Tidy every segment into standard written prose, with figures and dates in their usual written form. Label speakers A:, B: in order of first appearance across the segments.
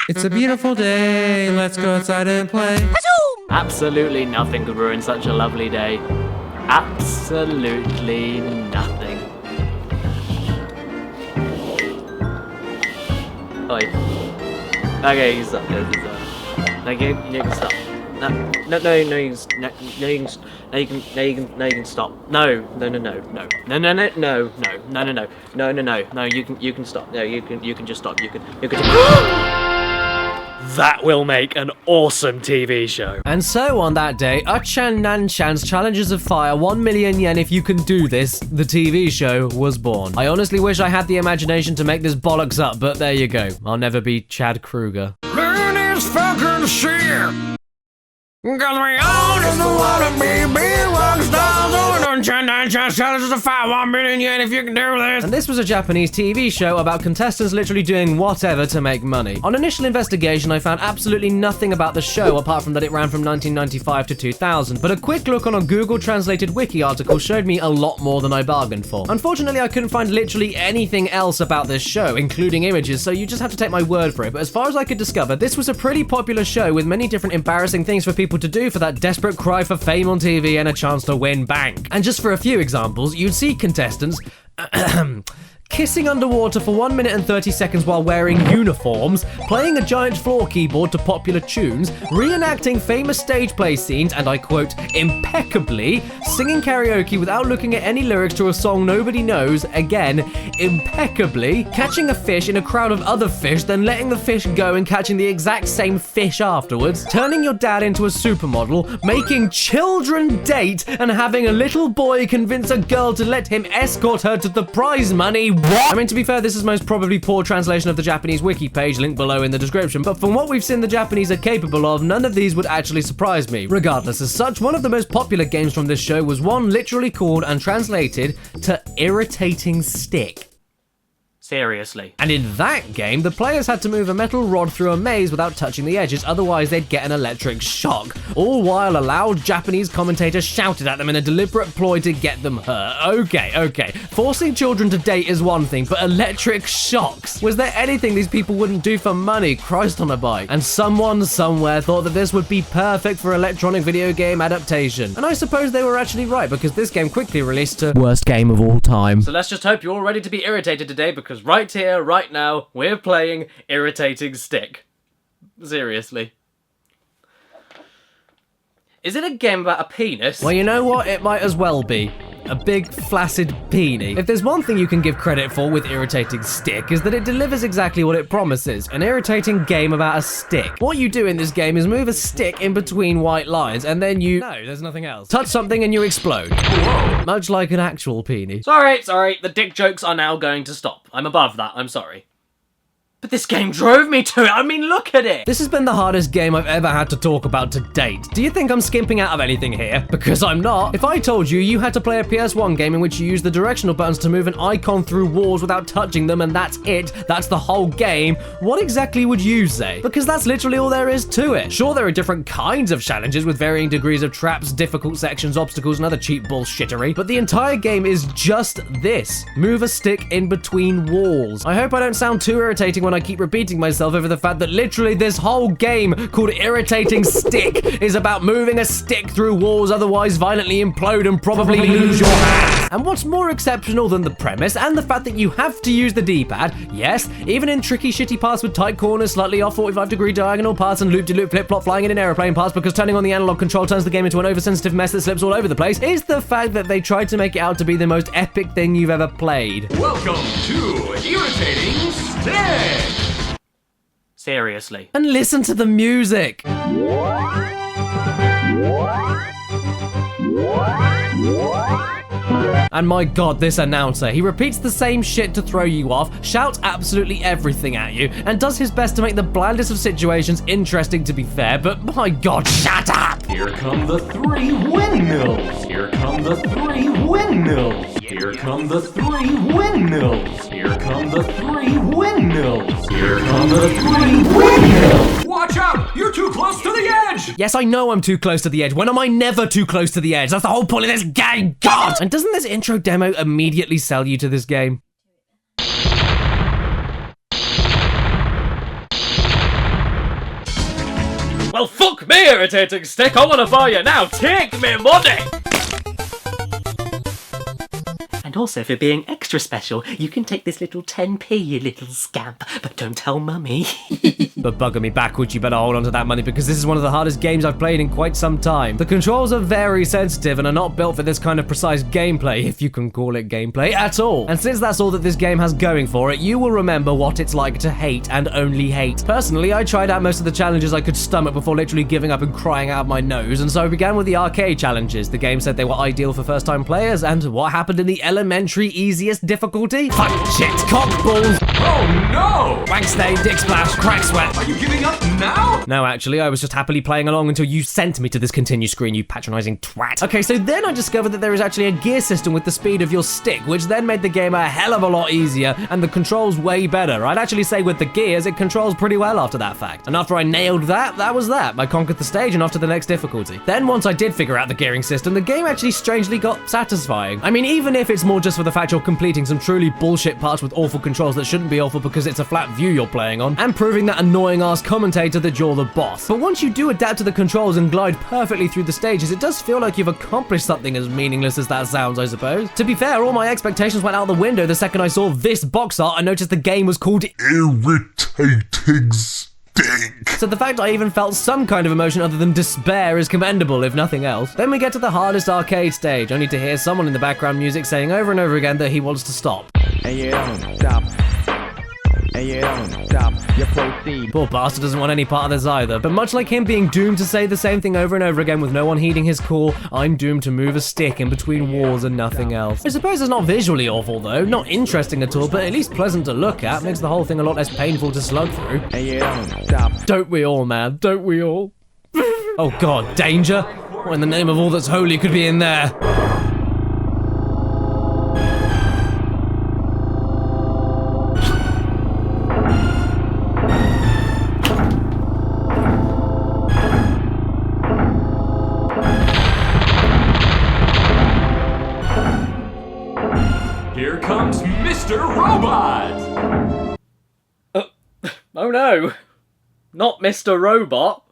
A: It's a beautiful day, let's go outside and play.
B: Absolutely nothing could ruin such a lovely day. Absolutely nothing. Oi. Okay, you stop. No, you can stop. No, you can stop. No, you can stop. No, you can just stop. You can That will make an awesome TV show.
C: And so on that day, Uchan Nanchan's Challenges of Fire 1 million yen if you can do this, the TV show, was born. I honestly wish I had the imagination to make this bollocks up, but there you go. I'll never be Chad Kruger.
D: Ladies fucking shit. Cause we all just wanna be big rock stars. Challenges of Fire 1 million yen if you can do this.
C: And this was a Japanese TV show about contestants literally doing whatever to make money. On initial investigation, I found absolutely nothing about the show apart from that it ran from 1995 to 2000, but a quick look on a Google translated wiki article showed me a lot more than I bargained for. Unfortunately, I couldn't find literally anything else about this show, including images, so you just have to take my word for it. But as far as I could discover, this was a pretty popular show with many different embarrassing things for people to do for that desperate cry for fame on TV and a chance to win bank. And just for a few examples, you'd see contestants kissing underwater for 1 minute and 30 seconds while wearing uniforms, playing a giant floor keyboard to popular tunes, reenacting famous stage play scenes, and I quote, impeccably, singing karaoke without looking at any lyrics to a song nobody knows, again, impeccably, catching a fish in a crowd of other fish, then letting the fish go and catching the exact same fish afterwards, turning your dad into a supermodel, making children date, and having a little boy convince a girl to let him escort her to the prize money. What? I mean, to be fair, this is most probably poor translation of the Japanese wiki page, linked below in the description, but from what we've seen the Japanese are capable of, none of these would actually surprise me. Regardless, as such, one of the most popular games from this show was one literally called and translated to Irritating Stick.
B: Seriously.
C: And in that game, the players had to move a metal rod through a maze without touching the edges, otherwise they'd get an electric shock. All while a loud Japanese commentator shouted at them in a deliberate ploy to get them hurt. Okay. Forcing children to date is one thing, but electric shocks? Was there anything these people wouldn't do for money? Christ on a bike. And someone somewhere thought that this would be perfect for electronic video game adaptation. And I suppose they were actually right, because this game quickly released to worst game of all time.
B: So let's just hope you're all ready to be irritated today, because right here, right now, we're playing Irritating Stick. Seriously. Is it a game about a penis?
C: Well, you know what? It might as well be. A big, flaccid peenie. If there's one thing you can give credit for with Irritating Stick, is that it delivers exactly what it promises. An irritating game about a stick. What you do in this game is move a stick in between white lines, and then you... No, there's nothing else. Touch something and you explode. Whoa. Much like an actual peenie.
B: Sorry. The dick jokes are now going to stop. I'm above that. I'm sorry. But this game drove me to it. I mean, look at it.
C: This has been the hardest game I've ever had to talk about to date. Do you think I'm skimping out of anything here? Because I'm not. If I told you you had to play a PS1 game in which you use the directional buttons to move an icon through walls without touching them and that's it, that's the whole game, what exactly would you say? Because that's literally all there is to it. Sure, there are different kinds of challenges with varying degrees of traps, difficult sections, obstacles, and other cheap bullshittery, but the entire game is just this. Move a stick in between walls. I hope I don't sound too irritating when I keep repeating myself over the fact that literally this whole game called Irritating Stick is about moving a stick through walls, otherwise violently implode and probably lose your hand. And what's more exceptional than the premise and the fact that you have to use the D-pad, yes, even in tricky shitty parts with tight corners, slightly off 45-degree diagonal parts and loop-de-loop flip-flop flying in an aeroplane parts because turning on the analog control turns the game into an oversensitive mess that slips all over the place, is the fact that they tried to make it out to be the most epic thing you've ever played.
D: Welcome to Irritating Stick.
B: Seriously.
C: And listen to the music. And my god, this announcer, he repeats the same shit to throw you off, shouts absolutely everything at you, and does his best to make the blandest of situations interesting, to be fair, but my god, shut up!
D: Here come the 3 windmills. Here come the 3 windmills. Here come the 3 windmills. Here come the 3 windmills. Here come the 3 windmills. Watch out! You're too close to the edge!
C: Yes, I know I'm too close to the edge. When am I never too close to the edge? That's the whole point of this game, god! And doesn't this intro demo immediately sell you to this game?
B: Well, fuck me, Irritating Stick. I want to buy you now. Take me money. And also, for being extra special, you can take this little 10p, you little scamp. But don't tell Mummy.
C: But bugger me backwards, you better hold on to that money because this is one of the hardest games I've played in quite some time. The controls are very sensitive and are not built for this kind of precise gameplay, if you can call it gameplay, at all. And since that's all that this game has going for it, you will remember what it's like to hate and only hate. Personally, I tried out most of the challenges I could stomach before literally giving up and crying out my nose, and so I began with the arcade challenges. The game said they were ideal for first-time players, and what happened in the elementary easiest difficulty? Fuck, shit, cock balls,
D: Oh no!
C: wank stain, dick splash, crack sweat.
D: Are you giving up now?
C: No, actually, I was just happily playing along until you sent me to this continue screen, you patronizing twat. Okay, so then I discovered that there is actually a gear system with the speed of your stick, which then made the game a hell of a lot easier and the controls way better. I'd actually say with the gears, it controls pretty well after that fact. And after I nailed that, that was that. I conquered the stage and off to the next difficulty. Then once I did figure out the gearing system, the game actually strangely got satisfying. I mean, even if it's more just for the fact you're completing some truly bullshit parts with awful controls that shouldn't be awful because it's a flat view you're playing on, and proving that annoying ass commentator that you're the boss. But once you do adapt to the controls and glide perfectly through the stages, it does feel like you've accomplished something as meaningless as that sounds, I suppose. To be fair, all my expectations went out the window the second I saw this box art and noticed the game was called
E: Irritating Stick.
C: So the fact I even felt some kind of emotion other than despair is commendable, if nothing else. Then we get to the hardest arcade stage, only to hear someone in the background music saying over and over again that he wants to stop.
F: And you don't stop. And you don't stop. You proceed.
C: Poor bastard doesn't want any part of this either, but much like him being doomed to say the same thing over and over again with no one heeding his call, I'm doomed to move a stick in between walls and nothing else. I suppose it's not visually awful though, not interesting at all, but at least pleasant to look at, makes the whole thing a lot less painful to slug through.
F: And you don't stop.
C: Don't we all, man? Don't we all? Oh god, danger? What in the name of all that's holy could be in there?
D: Here comes Mr. Robot!
B: Oh no. Not Mr. Robot.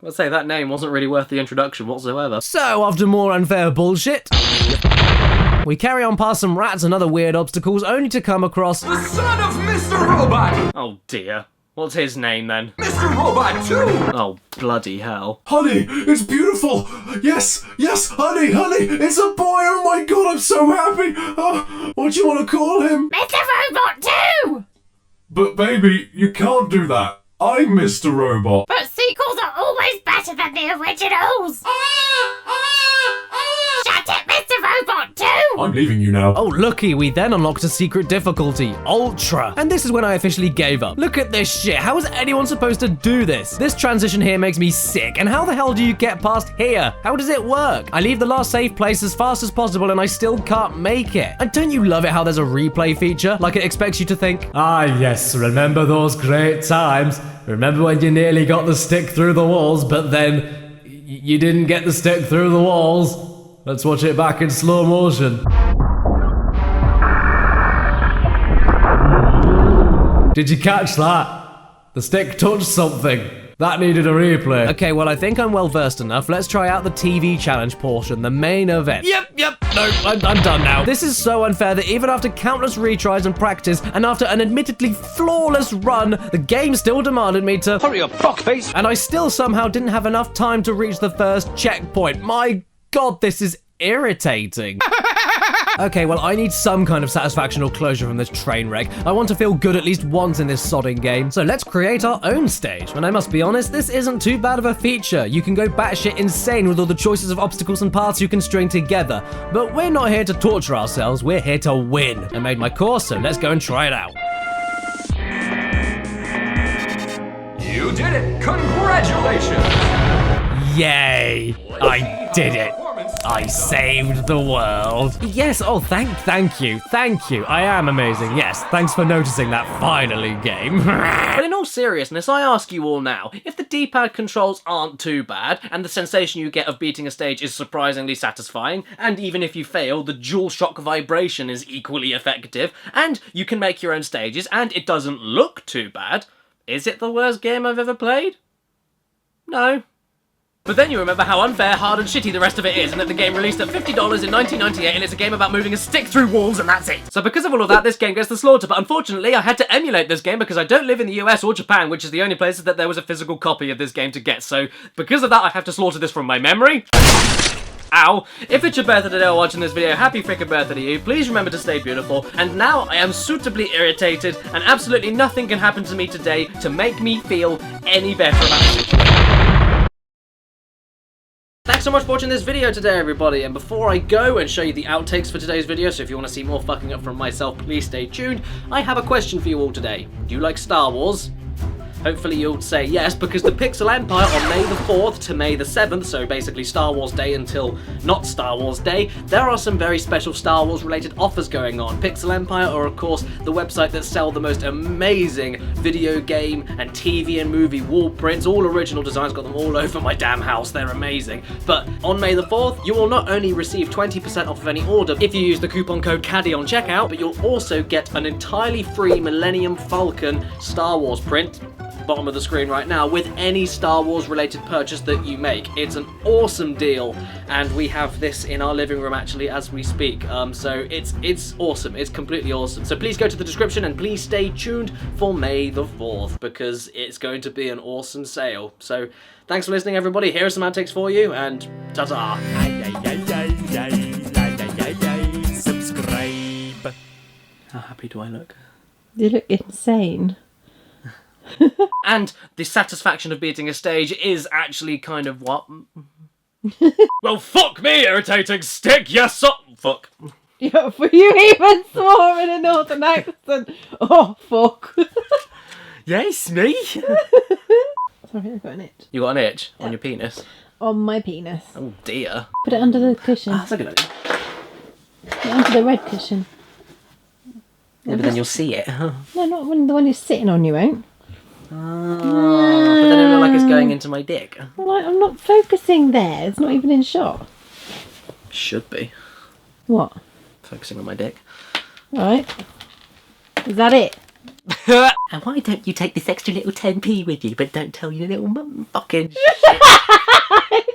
B: I'd say that name wasn't really worth the introduction whatsoever.
C: So, after more unfair bullshit, we carry on past some rats and other weird obstacles, only to come across
D: The son of Mr. Robot!
B: Oh dear. What's his name then?
D: Mr. Robot 2!
B: Oh, bloody hell.
E: Honey, it's beautiful. Yes, yes, honey, it's a boy. Oh my god, I'm so happy. What do you want to call him?
G: Mr. Robot 2!
E: But baby, you can't do that. I'm Mr. Robot.
G: But sequels are always better than the originals! Shut it, Mr. Robot 2!
E: I'm leaving you now.
C: oh looky, we then unlocked a secret difficulty, Ultra. And this is when I officially gave up. Look at this shit, how is anyone supposed to do this? This transition here makes me sick, and how the hell do you get past here? How does it work? I leave the last safe place as fast as possible and I still can't make it. And don't you love it how there's a replay feature? Like it expects you to think, ah yes, remember those great times? Remember when you nearly got the stick through the walls, but then you didn't get the stick through the walls? Let's watch it back in slow motion. Did you catch that? The stick touched something. That needed a replay. Okay, well, I think I'm well versed enough. Let's try out the TV challenge portion, the main event. Yep. No, I'm done now. This is so unfair that even after countless retries and practice, and after an admittedly flawless run, the game still demanded me to hurry up, fuckface. And I still somehow didn't have enough time to reach the first checkpoint. My god, this is irritating. Okay, well, I need some kind of satisfaction or closure from this train wreck. I want to feel good at least once in this sodding game. So let's create our own stage. And I must be honest, this isn't too bad of a feature. You can go batshit insane with all the choices of obstacles and paths you can string together. But we're not here to torture ourselves, we're here to win. I made my course, so let's go and try it out.
D: You did it! Congratulations!
C: Yay! I did it! I saved the world. Yes, oh, thank you. I am amazing. Yes, thanks for noticing that finally, game.
B: But in all seriousness, I ask you all now, if the D-pad controls aren't too bad, and the sensation you get of beating a stage is surprisingly satisfying, and even if you fail, the dual shock vibration is equally effective, and you can make your own stages, and it doesn't look too bad, is it the worst game I've ever played? No. But then you remember how unfair, hard and shitty the rest of it is, and that the game released at $50 in 1998 and it's a game about moving a stick through walls and that's it. So because of all of that, this game gets the slaughter, but unfortunately I had to emulate this game because I don't live in the US or Japan, which is the only places that there was a physical copy of this game to get, so because of that I have to slaughter this from my memory. Ow. If it's your birthday today or watching this video, happy frickin' birthday to you. Please remember to stay beautiful. And now I am suitably irritated and absolutely nothing can happen to me today to make me feel any better about the situation. Thanks so much for watching this video today, everybody, and before I go and show you the outtakes for today's video, so if you want to see more fucking up from myself, please stay tuned, I have a question for you all today. Do you like Star Wars? Hopefully you'll say yes, because the Pixel Empire on May the 4th to May the 7th, so basically Star Wars Day until not Star Wars Day, there are some very special Star Wars related offers going on. Pixel Empire are of course the website that sell the most amazing video game and TV and movie wall prints, all original designs, got them all over my damn house, they're amazing. But on May the 4th, you will not only receive 20% off of any order if you use the coupon code Caddy on checkout, but you'll also get an entirely free Millennium Falcon Star Wars print, bottom of the screen right now, with any Star Wars related purchase that you make. It's an awesome deal, and we have this in our living room actually as we speak, so it's awesome, it's completely awesome. So please go to the description and please stay tuned for May the 4th because it's going to be an awesome sale. So thanks for listening, everybody. Here are some outtakes for you, and ta-ta!
D: Subscribe.
B: How happy do I look?
H: You look insane.
B: And the satisfaction of beating a stage is actually kind of what? Well, fuck me, Irritating Stick, yes, fuck.
H: Yeah, for you even swore in a northern accent. Oh, fuck.
B: Yes, me?
H: Sorry, I got an itch.
B: You got an itch on your penis?
H: On my penis.
B: Oh dear.
H: Put it under the cushion.
B: That's a good idea.
H: Put it under the red cushion.
B: Yeah, but then you'll see it.
H: No, not when the one you're sitting on, you won't.
B: But then it'll look like it's going into my dick.
H: Well, I'm not focusing there. It's not even in shot.
B: Should be.
H: What?
B: Focusing on my dick.
H: Right. Is that it?
G: And why don't you take this extra little 10p with you, but don't tell your little mum fucking shit?